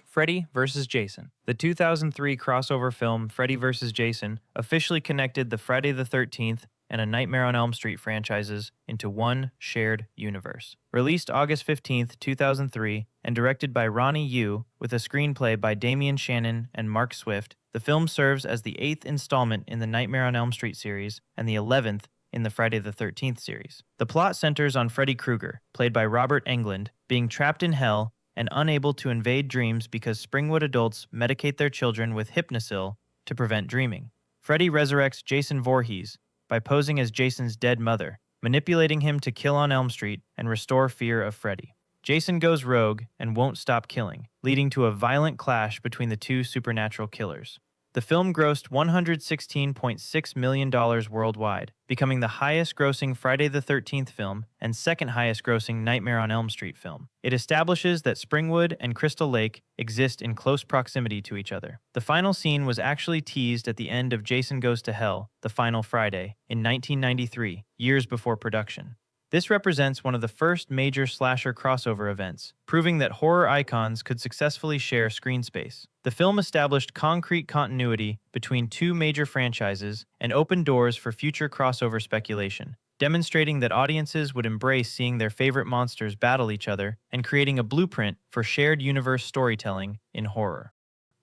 Freddy vs. Jason. The 2003 crossover film Freddy vs. Jason officially connected the Friday the 13th and A Nightmare on Elm Street franchises into one shared universe. Released August 15, 2003, and directed by Ronnie Yu, with a screenplay by Damian Shannon and Mark Swift, the film serves as the 8th installment in the Nightmare on Elm Street series and the 11th in the Friday the 13th series. The plot centers on Freddy Krueger, played by Robert Englund, being trapped in hell and unable to invade dreams because Springwood adults medicate their children with Hypnosil to prevent dreaming. Freddy resurrects Jason Voorhees by posing as Jason's dead mother, manipulating him to kill on Elm Street and restore fear of Freddy. Jason goes rogue and won't stop killing, leading to a violent clash between the two supernatural killers. The film grossed $116.6 million worldwide, becoming the highest-grossing Friday the 13th film and second-highest-grossing Nightmare on Elm Street film. It establishes that Springwood and Crystal Lake exist in close proximity to each other. The final scene was actually teased at the end of Jason Goes to Hell, The Final Friday, in 1993, years before production. This represents one of the first major slasher crossover events, proving that horror icons could successfully share screen space. The film established concrete continuity between two major franchises and opened doors for future crossover speculation, demonstrating that audiences would embrace seeing their favorite monsters battle each other and creating a blueprint for shared universe storytelling in horror.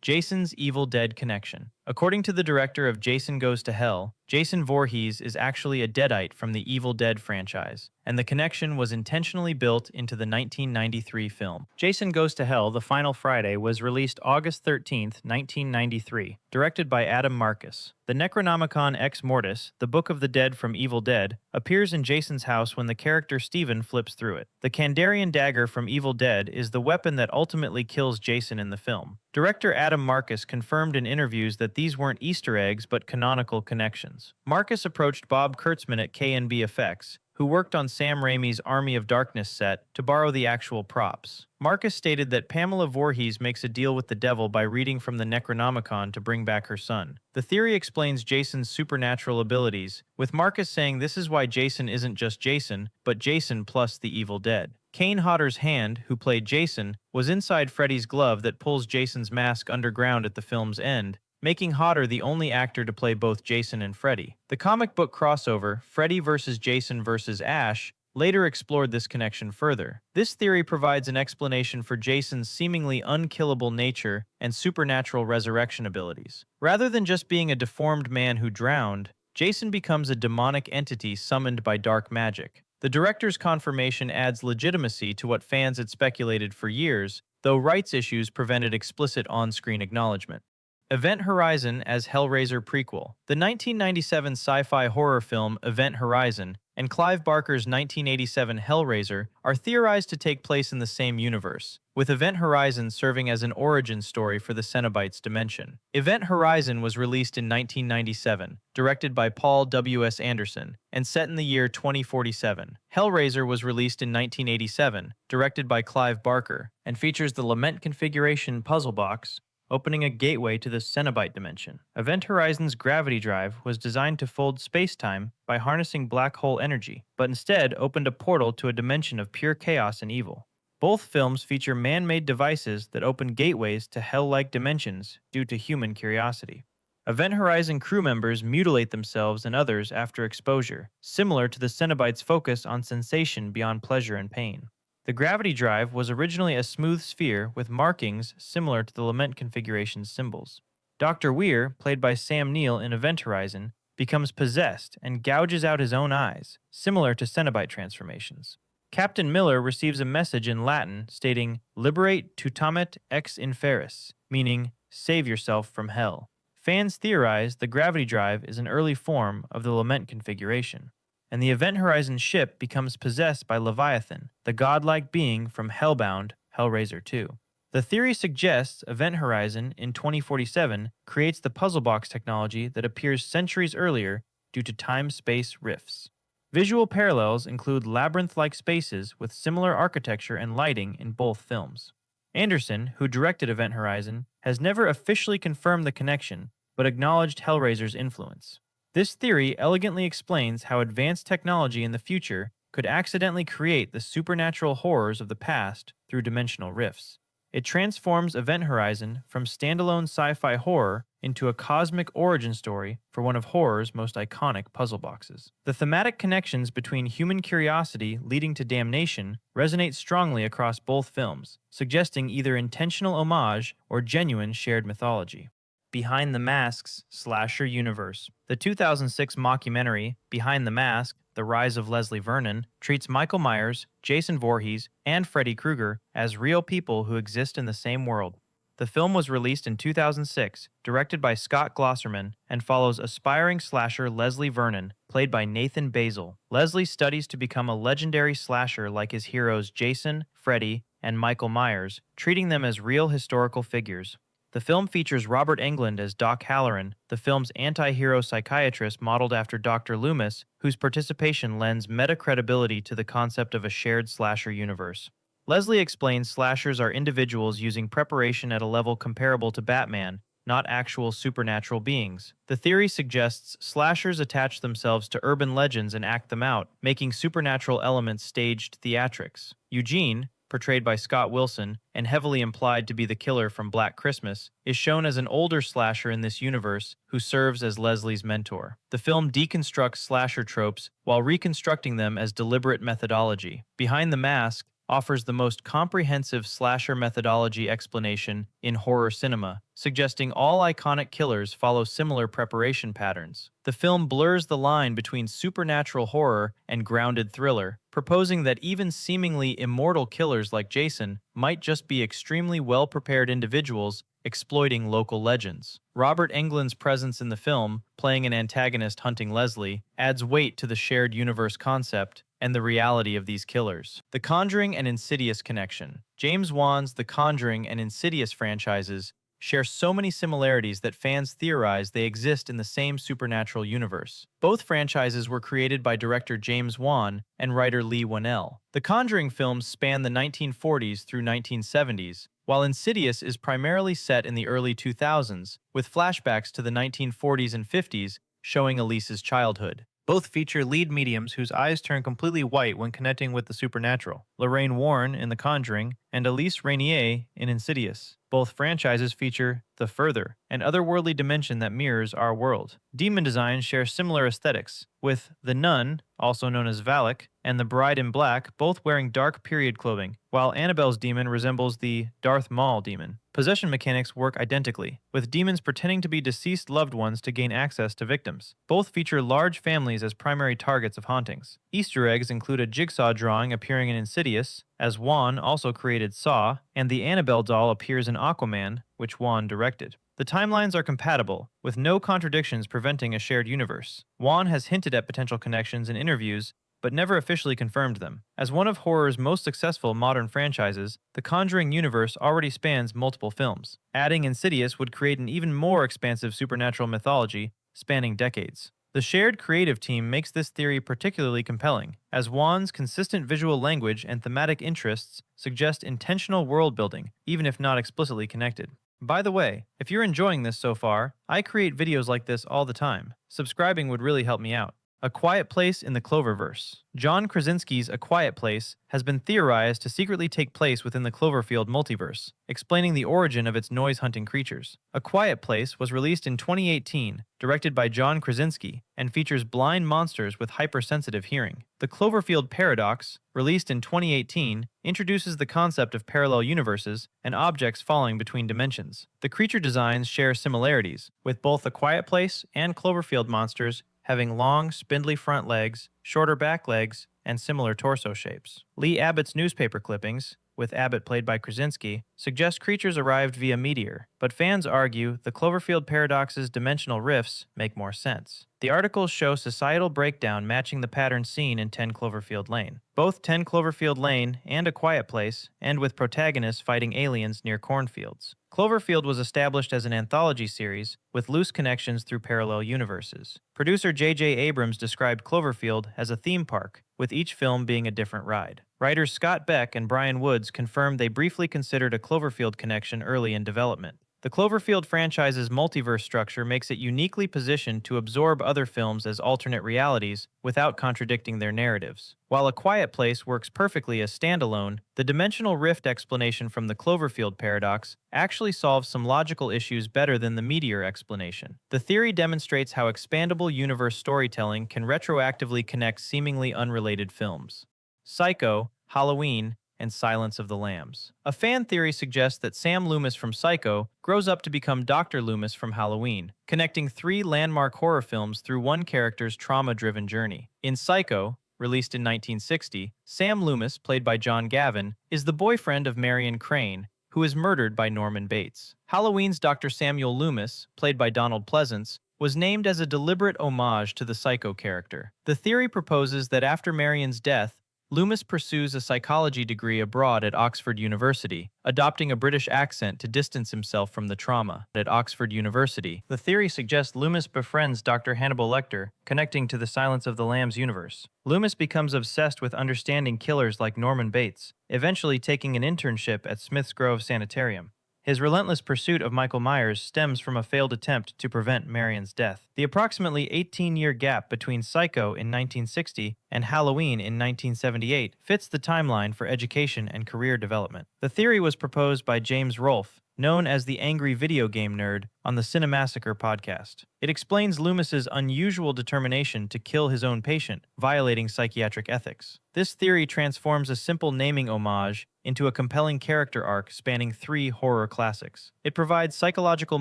Jason's Evil Dead connection. According to the director of Jason Goes to Hell, Jason Voorhees is actually a Deadite from the Evil Dead franchise, and the connection was intentionally built into the 1993 film. Jason Goes to Hell, The Final Friday was released August 13, 1993, directed by Adam Marcus. The Necronomicon Ex Mortis, the Book of the Dead from Evil Dead, appears in Jason's house when the character Steven flips through it. The Kandarian dagger from Evil Dead is the weapon that ultimately kills Jason in the film. Director Adam Marcus confirmed in interviews that these weren't Easter eggs but canonical connections. Marcus approached Bob Kurtzman at K&B Effects, who worked on Sam Raimi's Army of Darkness set, to borrow the actual props. Marcus stated that Pamela Voorhees makes a deal with the devil by reading from the Necronomicon to bring back her son. The theory explains Jason's supernatural abilities, with Marcus saying this is why Jason isn't just Jason, but Jason plus the Evil Dead. Kane Hodder's hand, who played Jason, was inside Freddy's glove that pulls Jason's mask underground at the film's end, making Hodder the only actor to play both Jason and Freddy. The comic book crossover, Freddy vs. Jason vs. Ash, later explored this connection further. This theory provides an explanation for Jason's seemingly unkillable nature and supernatural resurrection abilities. Rather than just being a deformed man who drowned, Jason becomes a demonic entity summoned by dark magic. The director's confirmation adds legitimacy to what fans had speculated for years, though rights issues prevented explicit on-screen acknowledgement. Event Horizon as Hellraiser prequel. The 1997 sci-fi horror film Event Horizon and Clive Barker's 1987 Hellraiser are theorized to take place in the same universe, with Event Horizon serving as an origin story for the Cenobites dimension. Event Horizon was released in 1997, directed by Paul W.S. Anderson, and set in the year 2047. Hellraiser was released in 1987, directed by Clive Barker, and features the Lament configuration puzzle box, opening a gateway to the Cenobite dimension. Event Horizon's gravity drive was designed to fold space-time by harnessing black hole energy, but instead opened a portal to a dimension of pure chaos and evil. Both films feature man-made devices that open gateways to hell-like dimensions due to human curiosity. Event Horizon crew members mutilate themselves and others after exposure, similar to the Cenobites' focus on sensation beyond pleasure and pain. The gravity drive was originally a smooth sphere with markings similar to the Lament configuration's symbols. Dr. Weir, played by Sam Neill in Event Horizon, becomes possessed and gouges out his own eyes, similar to Cenobite transformations. Captain Miller receives a message in Latin stating, "Liberate tutamet ex inferis," meaning, "Save yourself from hell." Fans theorize the gravity drive is an early form of the Lament configuration, and the Event Horizon ship becomes possessed by Leviathan, the godlike being from Hellbound, Hellraiser 2. The theory suggests Event Horizon in 2047 creates the puzzle box technology that appears centuries earlier due to time-space rifts. Visual parallels include labyrinth-like spaces with similar architecture and lighting in both films. Anderson, who directed Event Horizon, has never officially confirmed the connection, but acknowledged Hellraiser's influence. This theory elegantly explains how advanced technology in the future could accidentally create the supernatural horrors of the past through dimensional rifts. It transforms Event Horizon from standalone sci-fi horror into a cosmic origin story for one of horror's most iconic puzzle boxes. The thematic connections between human curiosity leading to damnation resonate strongly across both films, suggesting either intentional homage or genuine shared mythology. Behind the Mask's slasher universe. The 2006 mockumentary Behind the Mask: The Rise of Leslie Vernon treats Michael Myers, Jason Voorhees, and Freddy Krueger as real people who exist in the same world. The film was released in 2006, directed by Scott Glosserman, and follows aspiring slasher Leslie Vernon, played by Nathan Basil. Leslie studies to become a legendary slasher like his heroes Jason, Freddy, and Michael Myers, treating them as real historical figures. The film features Robert Englund as Doc Halloran, the film's anti-hero psychiatrist modeled after Dr. Loomis, whose participation lends meta-credibility to the concept of a shared slasher universe. Leslie explains slashers are individuals using preparation at a level comparable to Batman, not actual supernatural beings. The theory suggests slashers attach themselves to urban legends and act them out, making supernatural elements staged theatrics. Eugene, portrayed by Scott Wilson, and heavily implied to be the killer from Black Christmas, is shown as an older slasher in this universe who serves as Leslie's mentor. The film deconstructs slasher tropes while reconstructing them as deliberate methodology. Behind the Mask offers the most comprehensive slasher methodology explanation in horror cinema, suggesting all iconic killers follow similar preparation patterns. The film blurs the line between supernatural horror and grounded thriller, proposing that even seemingly immortal killers like Jason might just be extremely well-prepared individuals exploiting local legends. Robert Englund's presence in the film, playing an antagonist hunting Leslie, adds weight to the shared universe concept and the reality of these killers. The Conjuring and Insidious connection. James Wan's The Conjuring and Insidious franchises share so many similarities that fans theorize they exist in the same supernatural universe. Both franchises were created by director James Wan and writer Wan and Whannell. The Conjuring films span the 1940s through 1970s, while Insidious is primarily set in the early 2000s, with flashbacks to the 1940s and 50s showing Elise's childhood. Both feature lead mediums whose eyes turn completely white when connecting with the supernatural. Lorraine Warren in The Conjuring and Elise Rainier in Insidious. Both franchises feature the further, an otherworldly dimension that mirrors our world. Demon designs share similar aesthetics, with the Nun, also known as Valak, and the Bride in Black both wearing dark period clothing, while Annabelle's demon resembles the Darth Maul demon. Possession mechanics work identically, with demons pretending to be deceased loved ones to gain access to victims. Both feature large families as primary targets of hauntings. Easter eggs include a jigsaw drawing appearing in Insidious, as Wan also created Saw, and the Annabelle doll appears in Aquaman, which Wan directed. The timelines are compatible, with no contradictions preventing a shared universe. Wan has hinted at potential connections in interviews, but never officially confirmed them. As one of horror's most successful modern franchises, the Conjuring universe already spans multiple films. Adding Insidious would create an even more expansive supernatural mythology, spanning decades. The shared creative team makes this theory particularly compelling, as Wan's consistent visual language and thematic interests suggest intentional world building, even if not explicitly connected. By the way, if you're enjoying this so far, I create videos like this all the time. Subscribing would really help me out. A Quiet Place in the Cloververse. John Krasinski's A Quiet Place has been theorized to secretly take place within the Cloverfield multiverse, explaining the origin of its noise-hunting creatures. A Quiet Place was released in 2018, directed by John Krasinski, and features blind monsters with hypersensitive hearing. The Cloverfield Paradox, released in 2018, introduces the concept of parallel universes and objects falling between dimensions. The creature designs share similarities, with both A Quiet Place and Cloverfield monsters having long, spindly front legs, shorter back legs, and similar torso shapes. Lee Abbott's newspaper clippings, with Abbott played by Krasinski, suggest creatures arrived via meteor, but fans argue the Cloverfield Paradox's dimensional rifts make more sense. The articles show societal breakdown matching the pattern seen in 10 Cloverfield Lane. Both 10 Cloverfield Lane and A Quiet Place end with protagonists fighting aliens near cornfields. Cloverfield was established as an anthology series with loose connections through parallel universes. Producer J.J. Abrams described Cloverfield as a theme park, with each film being a different ride. Writers Scott Beck and Brian Woods confirmed they briefly considered a Cloverfield connection early in development. The Cloverfield franchise's multiverse structure makes it uniquely positioned to absorb other films as alternate realities without contradicting their narratives. While A Quiet Place works perfectly as standalone, the dimensional rift explanation from the Cloverfield paradox actually solves some logical issues better than the meteor explanation. The theory demonstrates how expandable universe storytelling can retroactively connect seemingly unrelated films. Psycho, Halloween, and Silence of the Lambs. A fan theory suggests that Sam Loomis from Psycho grows up to become Dr. Loomis from Halloween, connecting three landmark horror films through one character's trauma-driven journey. In Psycho, released in 1960, Sam Loomis, played by John Gavin, is the boyfriend of Marion Crane, who is murdered by Norman Bates. Halloween's Dr. Samuel Loomis, played by Donald Pleasance, was named as a deliberate homage to the Psycho character. The theory proposes that after Marion's death, Loomis pursues a psychology degree abroad at Oxford University, adopting a British accent to distance himself from the trauma. At Oxford University, the theory suggests Loomis befriends Dr. Hannibal Lecter, connecting to the Silence of the Lambs universe. Loomis becomes obsessed with understanding killers like Norman Bates, eventually taking an internship at Smith's Grove Sanitarium. His relentless pursuit of Michael Myers stems from a failed attempt to prevent Marion's death. The approximately 18-year gap between Psycho in 1960 and Halloween in 1978 fits the timeline for education and career development. The theory was proposed by James Rolfe, known as the Angry Video Game Nerd, on the Cinemassacre podcast. It explains Loomis's unusual determination to kill his own patient, violating psychiatric ethics. This theory transforms a simple naming homage into a compelling character arc spanning three horror classics. It provides psychological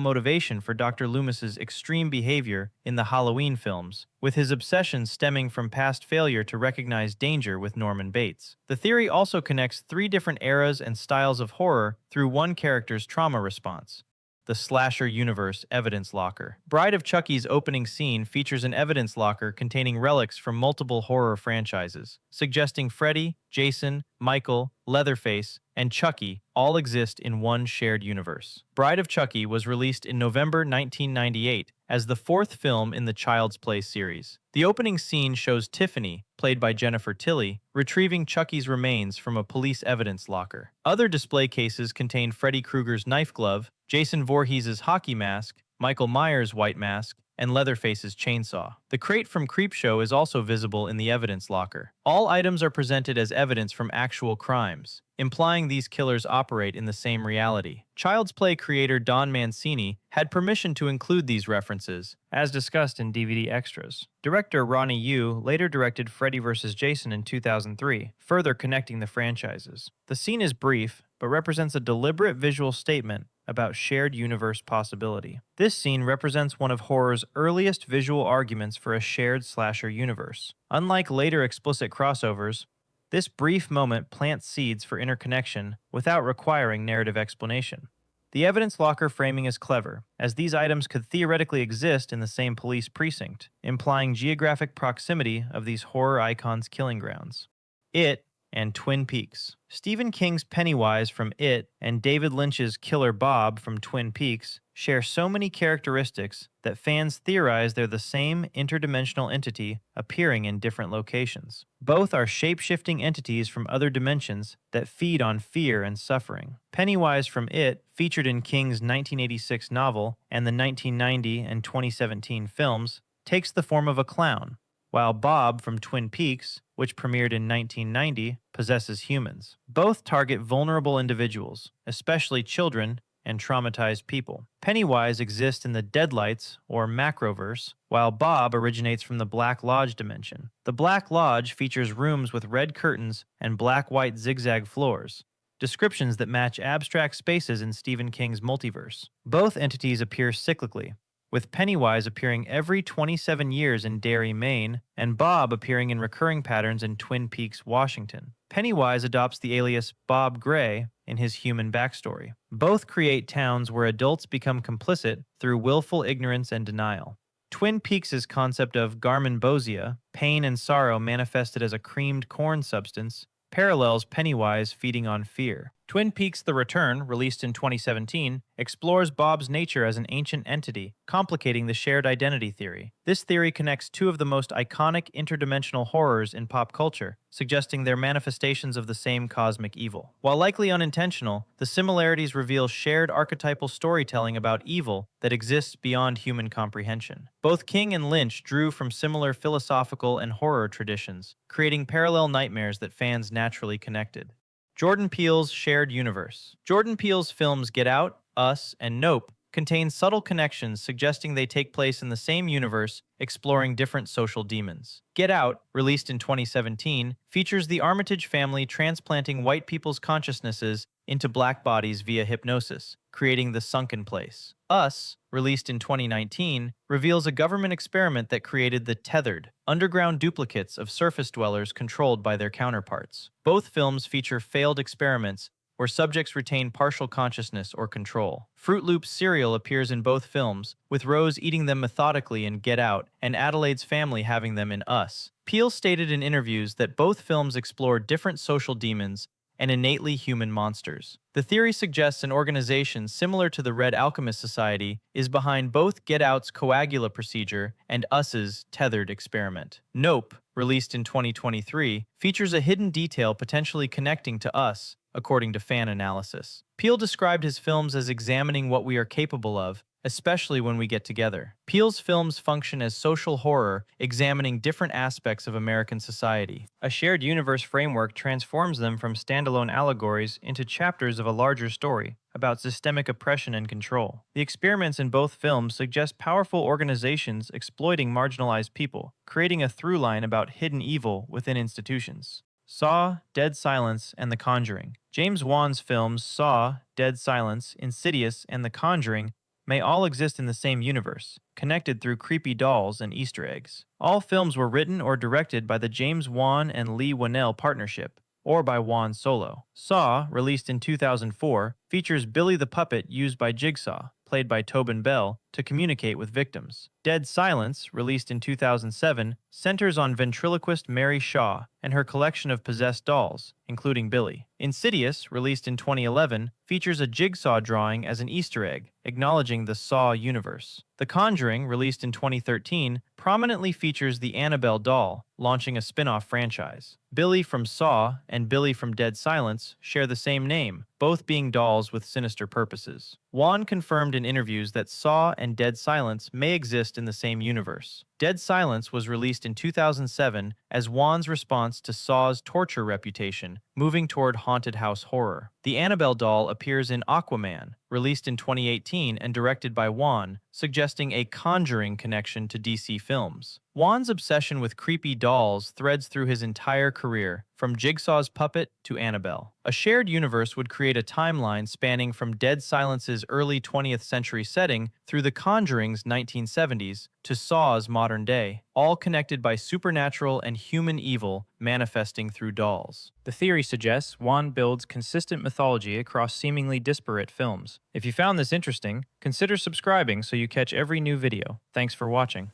motivation for Dr. Loomis's extreme behavior in the Halloween films, with his obsession stemming from past failure to recognize danger with Norman Bates. The theory also connects three different eras and styles of horror through one character's trauma response. The slasher universe evidence locker. Bride of Chucky's opening scene features an evidence locker containing relics from multiple horror franchises, suggesting Freddy, Jason, Michael, Leatherface, and Chucky all exist in one shared universe. Bride of Chucky was released in November 1998 as the fourth film in the Child's Play series. The opening scene shows Tiffany, played by Jennifer Tilly, retrieving Chucky's remains from a police evidence locker. Other display cases contain Freddy Krueger's knife glove, Jason Voorhees' hockey mask, Michael Myers' white mask, and Leatherface's chainsaw. The crate from Creepshow is also visible in the evidence locker. All items are presented as evidence from actual crimes, implying these killers operate in the same reality. Child's Play creator Don Mancini had permission to include these references, as discussed in DVD extras. Director Ronnie Yu later directed Freddy vs. Jason in 2003, further connecting the franchises. The scene is brief, but represents a deliberate visual statement about shared universe possibility. This scene represents one of horror's earliest visual arguments for a shared slasher universe. Unlike later explicit crossovers, this brief moment plants seeds for interconnection without requiring narrative explanation. The evidence locker framing is clever, as these items could theoretically exist in the same police precinct, implying geographic proximity of these horror icons' killing grounds. It and Twin Peaks. Stephen King's Pennywise from It and David Lynch's Killer Bob from Twin Peaks share so many characteristics that fans theorize they're the same interdimensional entity appearing in different locations. Both are shape-shifting entities from other dimensions that feed on fear and suffering. Pennywise from It, featured in King's 1986 novel and the 1990 and 2017 films, takes the form of a clown, while Bob from Twin Peaks, which premiered in 1990, possesses humans. Both target vulnerable individuals, especially children and traumatized people. Pennywise exists in the Deadites, or Macroverse, while Bob originates from the Black Lodge dimension. The Black Lodge features rooms with red curtains and black-white zigzag floors, descriptions that match abstract spaces in Stephen King's multiverse. Both entities appear cyclically, with Pennywise appearing every 27 years in Derry, Maine, and Bob appearing in recurring patterns in Twin Peaks, Washington. Pennywise adopts the alias Bob Gray in his human backstory. Both create towns where adults become complicit through willful ignorance and denial. Twin Peaks' concept of garmonbosia, pain and sorrow manifested as a creamed corn substance, parallels Pennywise feeding on fear. Twin Peaks: The Return, released in 2017, explores Bob's nature as an ancient entity, complicating the shared identity theory. This theory connects two of the most iconic interdimensional horrors in pop culture, suggesting they're manifestations of the same cosmic evil. While likely unintentional, the similarities reveal shared archetypal storytelling about evil that exists beyond human comprehension. Both King and Lynch drew from similar philosophical and horror traditions, creating parallel nightmares that fans naturally connected. Jordan Peele's shared universe. Jordan Peele's films Get Out, Us, and Nope contain subtle connections suggesting they take place in the same universe, exploring different social demons. Get Out, released in 2017, features the Armitage family transplanting white people's consciousnesses into black bodies via hypnosis, creating the sunken place. Us, released in 2019, reveals a government experiment that created the tethered, underground duplicates of surface dwellers controlled by their counterparts. Both films feature failed experiments where subjects retain partial consciousness or control. Fruit Loops cereal appears in both films, with Rose eating them methodically in Get Out and Adelaide's family having them in Us. Peele stated in interviews that both films explore different social demons and innately human monsters. The theory suggests an organization similar to the Red Alchemist Society is behind both Get Out's coagula procedure and Us's tethered experiment. Nope, released in 2023, features a hidden detail potentially connecting to Us, according to fan analysis. Peele described his films as examining what we are capable of, especially when we get together. Peele's films function as social horror, examining different aspects of American society. A shared universe framework transforms them from standalone allegories into chapters of a larger story about systemic oppression and control. The experiments in both films suggest powerful organizations exploiting marginalized people, creating a through line about hidden evil within institutions. Saw, Dead Silence, and The Conjuring. James Wan's films Saw, Dead Silence, Insidious, and The Conjuring may all exist in the same universe, connected through creepy dolls and Easter eggs. All films were written or directed by the James Wan and Lee Whannell partnership, or by Wan solo. Saw, released in 2004, features Billy the Puppet used by Jigsaw, played by Tobin Bell, to communicate with victims. Dead Silence, released in 2007, centers on ventriloquist Mary Shaw and her collection of possessed dolls, including Billy. Insidious, released in 2011, features a Jigsaw drawing as an Easter egg, acknowledging the Saw universe. The Conjuring, released in 2013, prominently features the Annabelle doll, launching a spin-off franchise. Billy from Saw and Billy from Dead Silence share the same name, both being dolls with sinister purposes. Wan confirmed in interviews that Saw and Dead Silence may exist in the same universe. Dead Silence was released in 2007 as Wan's response to Saw's torture reputation, moving toward haunted house horror. The Annabelle doll appears in Aquaman, released in 2018 and directed by Wan, suggesting a Conjuring connection to DC films. Wan's obsession with creepy dolls threads through his entire career, from Jigsaw's puppet to Annabelle. A shared universe would create a timeline spanning from Dead Silence's early 20th century setting through The Conjuring's 1970s to Saw's modern day, all connected by supernatural and human evil manifesting through dolls. The theory suggests Wan builds consistent mythology across seemingly disparate films. If you found this interesting, consider subscribing so you catch every new video. Thanks for watching.